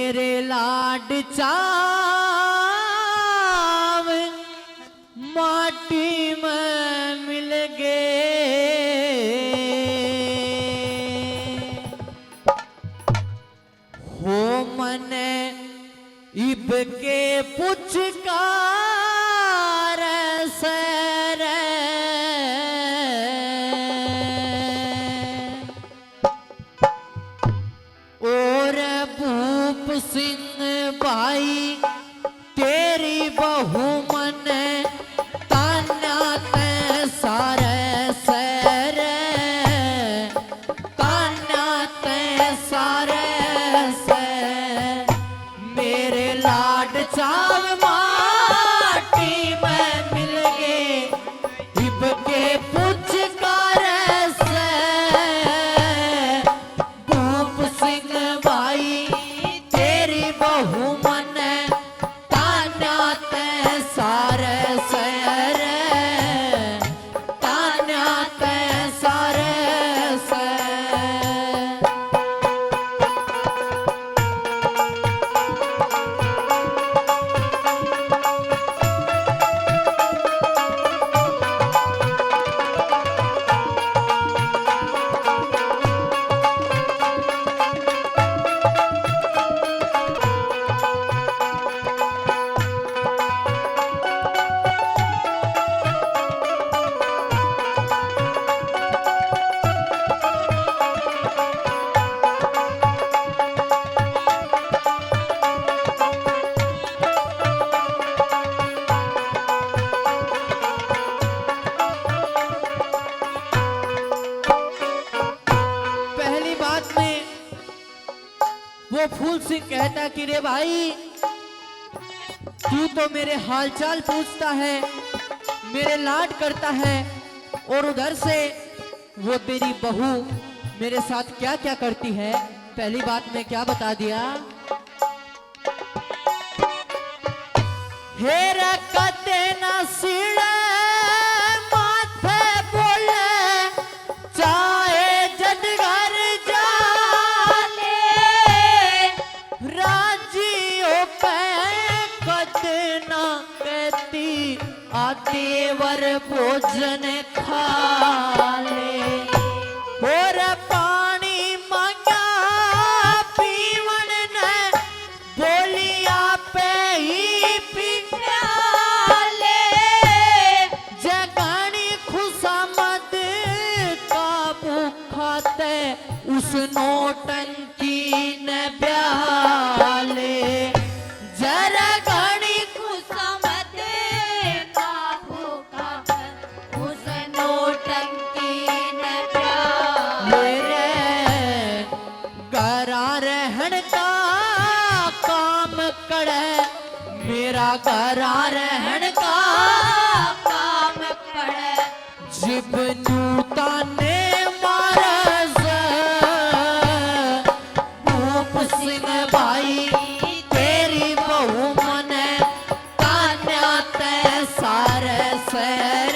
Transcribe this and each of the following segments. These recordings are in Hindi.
मेरे लाड चाव माटी में मिल गए हो मने इब के पुचकार सर और भूप सिंह भाई तेरी बहू मन ताना ते सारे सर ताना ते सारे सर मेरे लाड चाव माटी में मिल गए इब के पुचकार से भूप सिंह भाई तेरी बहू मन ताना ते सारे सर ताना ते सारे सर पहली बात में वो फूल सिंह कहता कि रे भाई तू तो मेरे हालचाल पूछता है मेरे लाड करता है और उधर से वो तेरी बहू मेरे साथ क्या क्या करती है। पहली बात में क्या बता दिया हेरा कते ना सिड़े माथे बोले चाहे जदगर जाले राजी हो पे कते ना कहती आतेवर भोजन खा ले और पानी मांगा पीवन ने बोलिया पे ही पियाले जगानी खुशामद का भूखाते उस नौटंकी ने ब्याले जरा गानी खुशामद का भूखा उस नौटंकी ने ब्याले गरा रहन का काम करे मेरा गरा रहन का काम पड़े जिब नूता ने मारस भूप सिंह भाई तेरी बहू मन तान्या ते सारे सर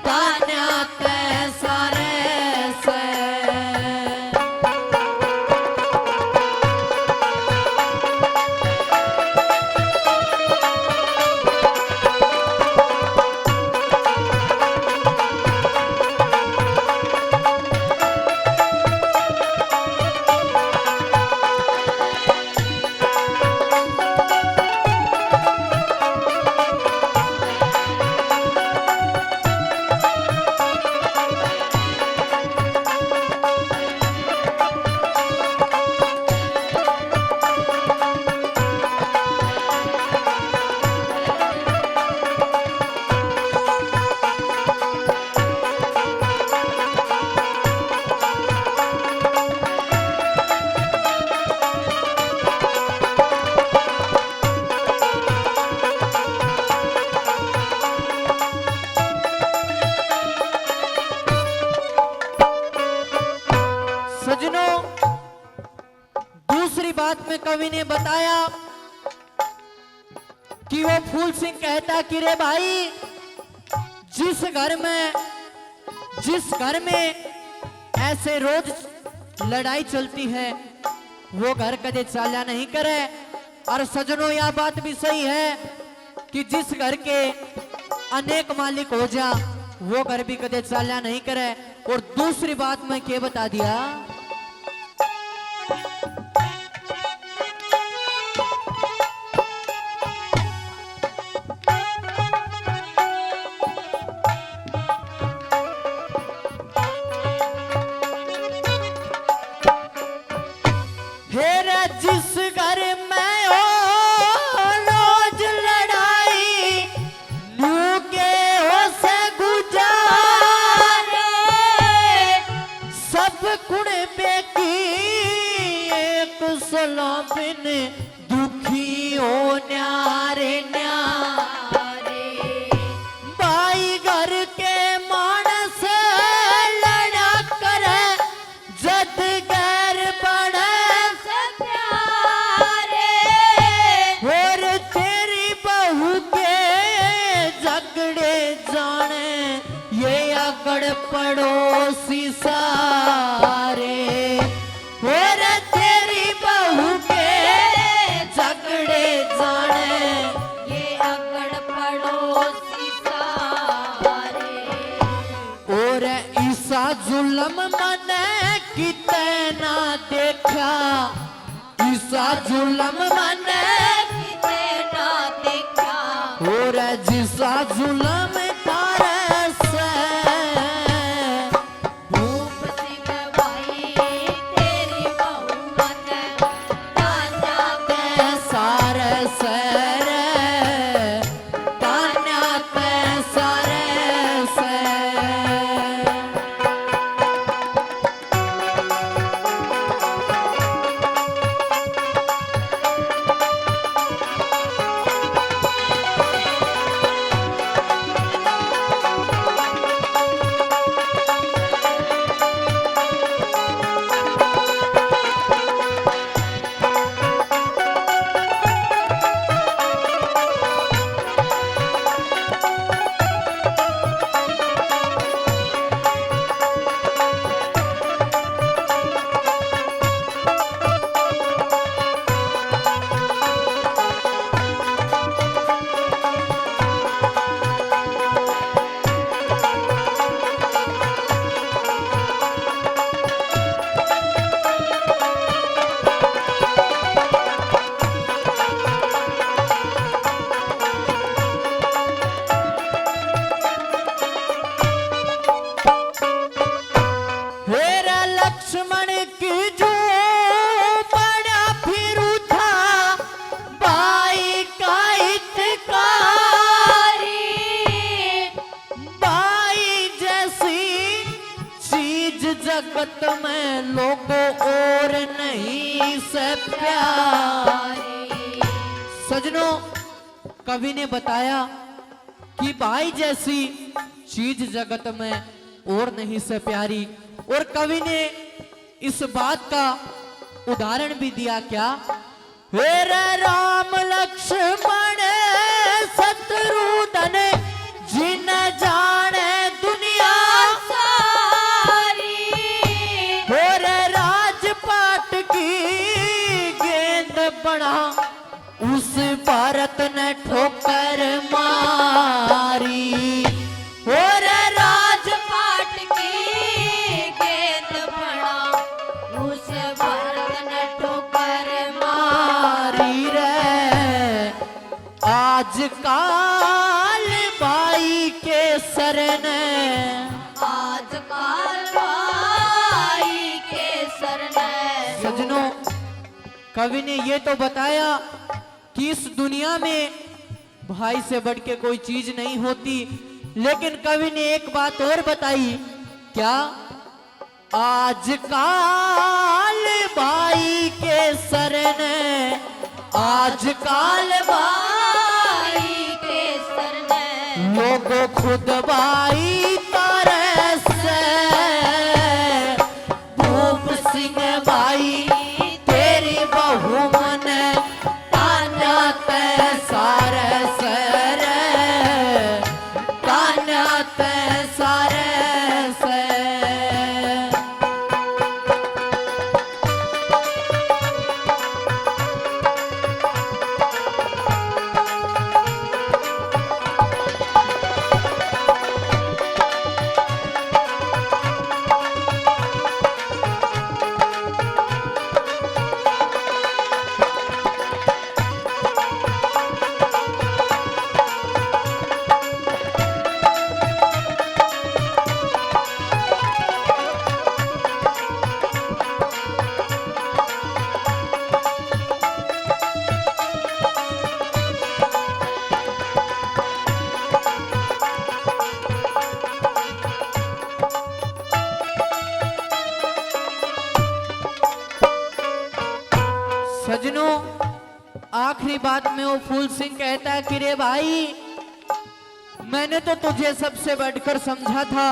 तान्या ते सारे सर बात में कवि ने बताया कि वो फूल सिंह कहता कि रे भाई जिस घर में ऐसे रोज लड़ाई चलती है वो घर कदे चाल्या नहीं करे। और सजनों यह बात भी सही है कि जिस घर के अनेक मालिक हो जा वो घर भी कदे चाल्या नहीं करे। और दूसरी बात मैं क्या बता दिया, जिस घर में हो रोज लड़ाई लू के हो से गुजारे सब कुण बेकी एक सलाबिन दुखी हो न्यारे न्यारे भाई घर के मानस लड़ा करे जद गैर बढ़े पड़ोसी सारे और तेरी बहू के झगड़े जाने ये अगड़ पड़ोसी सारे। और ईसा जुल्म मने कितना देखा, ईसा जुल्म मने कितना देखा। और जिसा जुल्म जगत में लोगों और नहीं से प्यारी। सजनों कवि ने बताया कि भाई जैसी चीज जगत में और नहीं से प्यारी। और कवि ने इस बात का उदाहरण भी दिया क्या, मेरे राम लक्ष्मण शत्रुघ्न जिन जाने दुनिया सारी। और राजपाट की गेंद बढ़ा उस भारत ने ठोकर मारी। और राजपाट की गेंद बढ़ा उस भारत ने ठोकर मारी रे। आज काल भाई के सरने, आज काल भाई के सरने। सजनों कवि ने ये तो बताया कि इस दुनिया में भाई से बढ़ के कोई चीज नहीं होती, लेकिन कवि ने एक बात और बताई क्या, आज काल भाई के सरने, आज काल भाई के सरने लोगों खुद भाई तरस भूप सिंह भाई तेरी बहू मन ताना ते सारे सर ताना ते सारे से। सजनों, आखिरी बात में वो फूल सिंह कहता है कि रे भाई, मैंने तो तुझे सबसे बढ़कर समझा था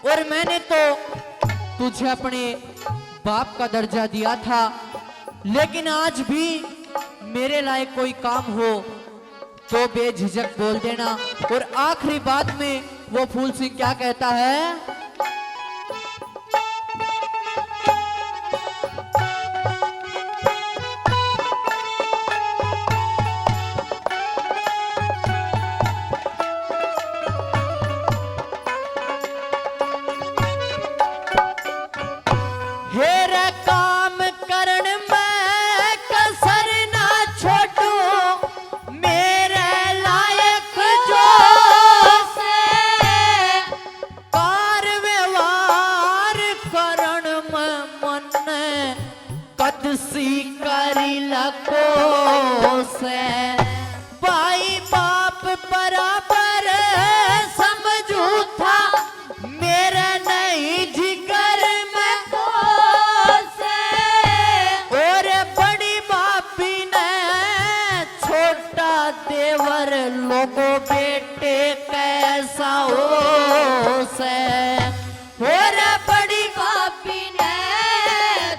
और मैंने तो तुझे अपने बाप का दर्जा दिया था, लेकिन आज भी मेरे लायक कोई काम हो तो बेझिझक बोल देना। और आखिरी बात में वो फूल सिंह क्या कहता है? हेरे काम करण में कसर ना छोड़ू, मेरे लायक जो से कार व्यवहार करण में मन कदसी करी लको से। भाई बाप बराबर समझू था, मेरे नहीं जिगर में से। और बड़ी बापी ने छोटा देवर, लोगों बेटे कैसा हो से। और बड़ी बापी ने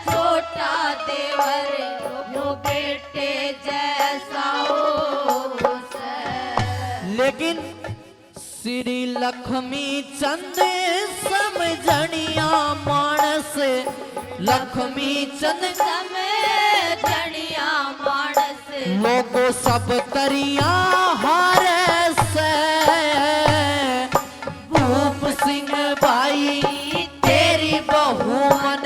छोटा देवर लोगों बेटे जैसा हो से। लेकिन श्री लक्ष्मी चंद समझनिया मानस, लक्ष्मी चंद समझनिया मानस, लोगों सब तरिया हारे से। भूप सिंह भाई तेरी बहू मन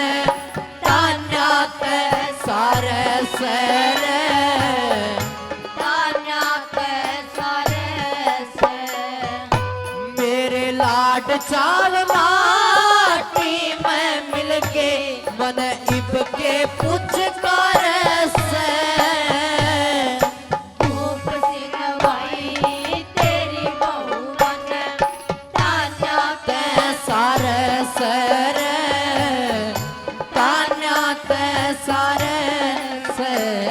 तान्या ते सारे सरे। तान्या के सारे से। मेरे लाड चाव माटी में मिलके मन इब के पुचकार से। भूप सिंह भाई तेरी बहू मन तान्या ते सारे सरे, तान्या ते सारे से।